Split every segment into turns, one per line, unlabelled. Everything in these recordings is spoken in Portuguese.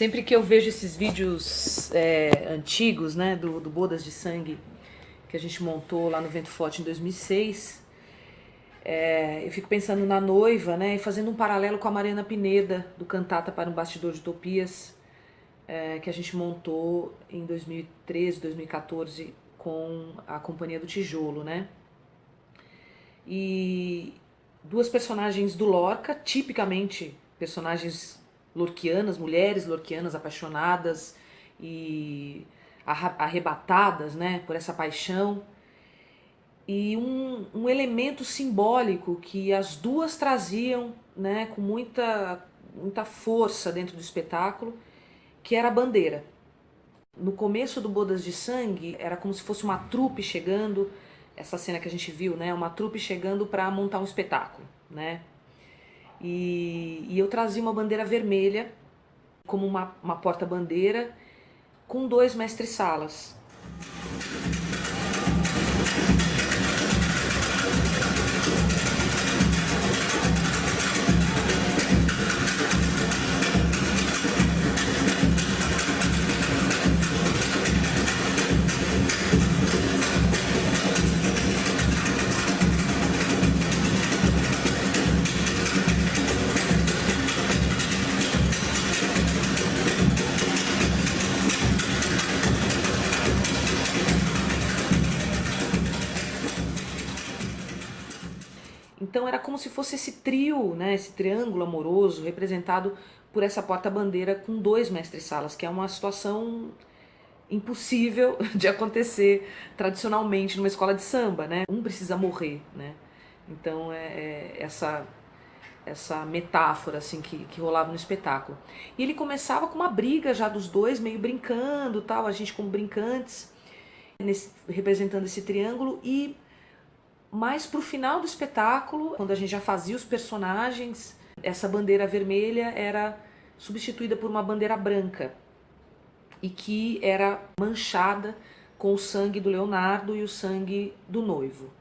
Sempre que eu vejo esses vídeos antigos, né, do Bodas de Sangue, que a gente montou lá no Vento Forte em 2006, eu fico pensando na noiva, né, e fazendo um paralelo com a Mariana Pineda, do Cantata para um Bastidor de Utopias, que a gente montou em 2013, 2014, com a Companhia do Tijolo, né? E duas personagens do Lorca, tipicamente personagens lorquianas, mulheres lorquianas apaixonadas e arrebatadas, né, por essa paixão. E um elemento simbólico que as duas traziam, né, com muita força dentro do espetáculo, que era a bandeira. No começo do Bodas de Sangue, era como se fosse uma trupe chegando, essa cena que a gente viu, né? Uma trupe chegando para montar um espetáculo, né? E eu trazia uma bandeira vermelha, como uma porta-bandeira, com 2 mestres-salas. Então era como se fosse esse trio, né, esse triângulo amoroso representado por essa porta-bandeira com 2 mestres-salas, que é uma situação impossível de acontecer tradicionalmente numa escola de samba, né? Um precisa morrer, né? Então essa metáfora assim que rolava no espetáculo. E ele começava com uma briga já dos dois, meio brincando, tal, a gente como brincantes, representando esse triângulo. E mais pro final do espetáculo, quando a gente já fazia os personagens, essa bandeira vermelha era substituída por uma bandeira branca e que era manchada com o sangue do Leonardo e o sangue do noivo.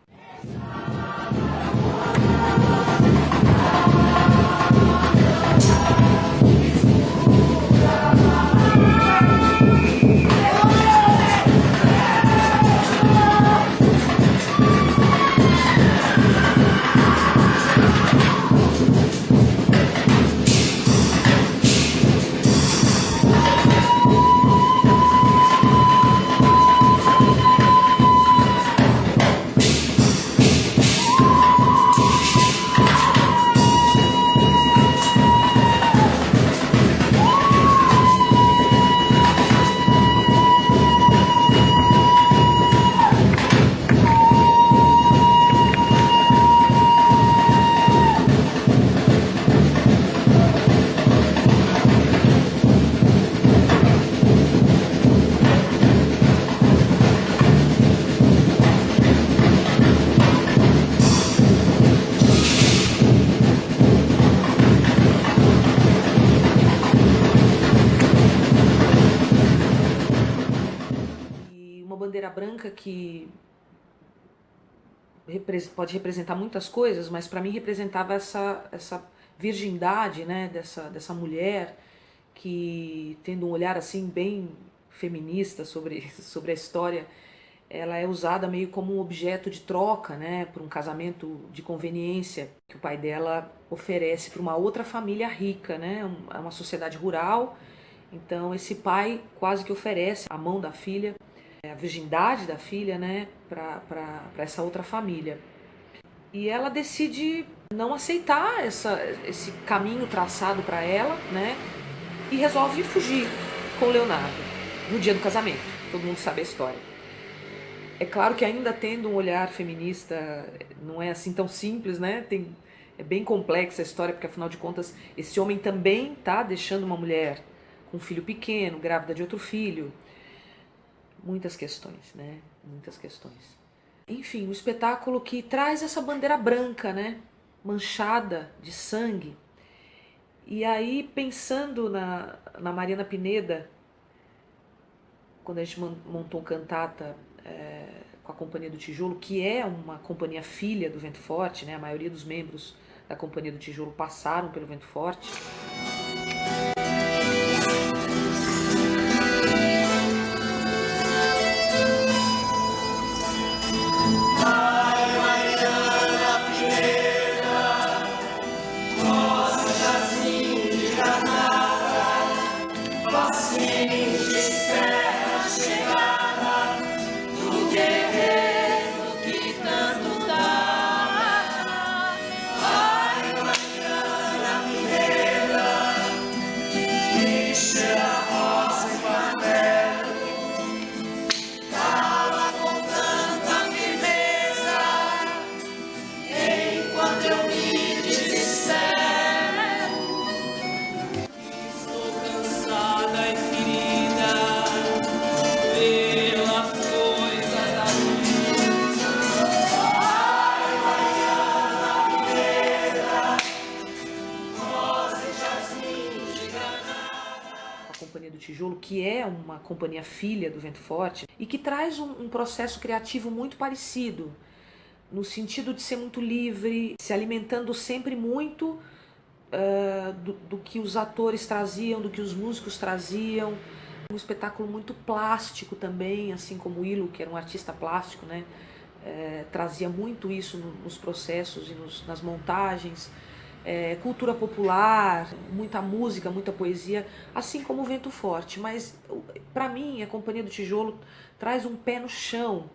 Bandeira branca que pode representar muitas coisas, mas para mim representava essa virgindade, né, dessa mulher que, tendo um olhar assim bem feminista sobre a história, ela é usada meio como um objeto de troca, né, por um casamento de conveniência que o pai dela oferece para uma outra família rica, né, uma sociedade rural. Então esse pai quase que oferece a mão da filha, a virgindade da filha, né, para essa outra família. E ela decide não aceitar esse caminho traçado para ela, né, e resolve fugir com o Leonardo no dia do casamento. Todo mundo sabe a história. É claro que ainda tendo um olhar feminista, não é assim tão simples, né? É bem complexa a história, porque afinal de contas esse homem também tá deixando uma mulher com um filho pequeno, grávida de outro filho. Muitas questões, né? Muitas questões. Enfim, um espetáculo que traz essa bandeira branca, né? Manchada de sangue. E aí, pensando na Mariana Pineda, quando a gente montou Cantata com a Companhia do Tijolo, que é uma companhia filha do Vento Forte, né? A maioria dos membros da Companhia do Tijolo passaram pelo Vento Forte. Companhia do Tijolo, que é uma companhia filha do Vento Forte e que traz um processo criativo muito parecido, no sentido de ser muito livre, se alimentando sempre muito do que os atores traziam, do que os músicos traziam. Um espetáculo muito plástico também, assim como o Ilo, que era um artista plástico, né? Trazia muito isso nos processos e nas montagens. Cultura popular, muita música, muita poesia, assim como o Vento Forte. Mas, para mim, a Companhia do Tijolo traz um pé no chão.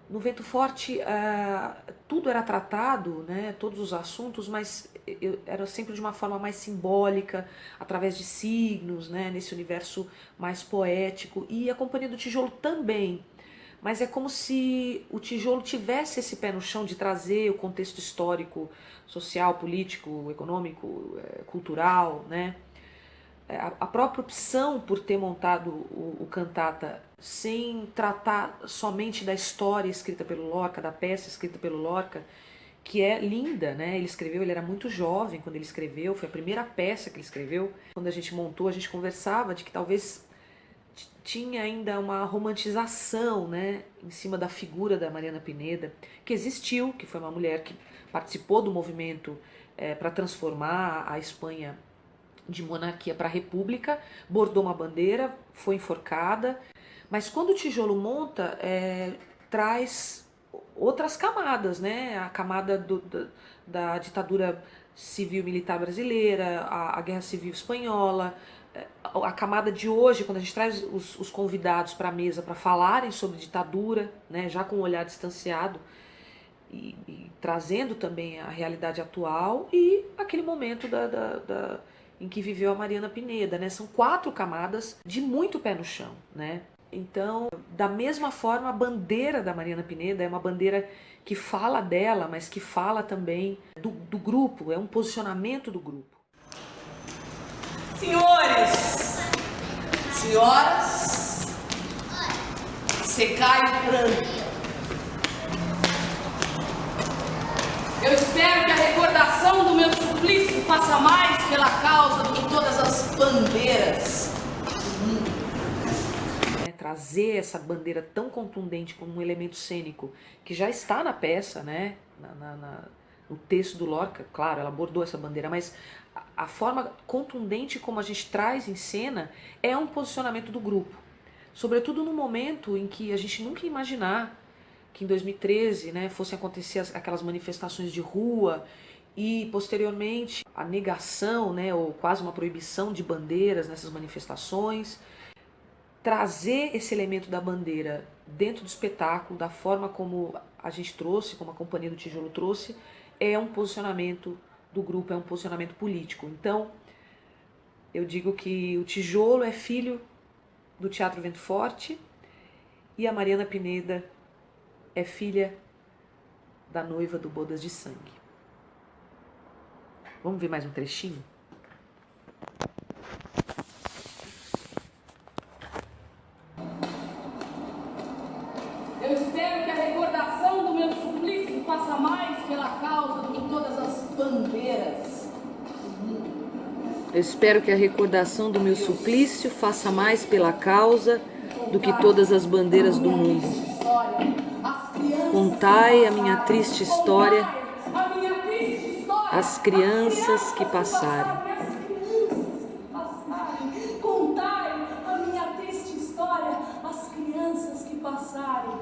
No Vento Forte, tudo era tratado, né, todos os assuntos, mas era sempre de uma forma mais simbólica, através de signos, né, nesse universo mais poético. E a Companhia do Tijolo também. Mas é como se o tijolo tivesse esse pé no chão de trazer o contexto histórico, social, político, econômico, cultural, né? A própria opção por ter montado o Cantata sem tratar somente da história escrita pelo Lorca, da peça escrita pelo Lorca, que é linda, né? Ele era muito jovem quando ele escreveu, foi a primeira peça que ele escreveu. Quando a gente montou, a gente conversava de que talvez tinha ainda uma romantização, né, em cima da figura da Mariana Pineda, que existiu, que foi uma mulher que participou do movimento para transformar a Espanha de monarquia para república, bordou uma bandeira, foi enforcada, mas quando o Tijolo monta, traz outras camadas, né, a camada da ditadura civil-militar brasileira, a Guerra Civil Espanhola, a camada de hoje, quando a gente traz os convidados para a mesa para falarem sobre ditadura, né, já com um olhar distanciado e trazendo também a realidade atual e aquele momento em que viveu a Mariana Pineda, né? São 4 camadas de muito pé no chão, né? Então, da mesma forma, a bandeira da Mariana Pineda é uma bandeira que fala dela, mas que fala também do grupo, é um posicionamento do grupo.
Senhores, senhoras, secai o pranto. Eu espero que a recordação do meu suplício faça mais pela causa do que todas as bandeiras do mundo.
Trazer essa bandeira tão contundente como um elemento cênico que já está na peça, né? No texto do Lorca, claro, ela bordou essa bandeira, mas a forma contundente como a gente traz em cena é um posicionamento do grupo. Sobretudo no momento em que a gente nunca ia imaginar que em 2013, né, fossem acontecer aquelas manifestações de rua e, posteriormente, a negação, né, ou quase uma proibição de bandeiras nessas manifestações. Trazer esse elemento da bandeira dentro do espetáculo, da forma como a gente trouxe, como a Companhia do Tijolo trouxe, é um posicionamento do grupo, é um posicionamento político. Então, eu digo que o Tijolo é filho do Teatro Vento Forte e a Mariana Pineda é filha da noiva do Bodas de Sangue. Vamos ver mais um trechinho?
Eu espero que a recordação do meu suplício faça mais pela causa do que todas as bandeiras do mundo.
Eu espero que a recordação do meu suplício faça mais pela causa do que todas as bandeiras do mundo. Contai a minha triste história às crianças que passarem.
Contai a minha triste história às crianças que passarem.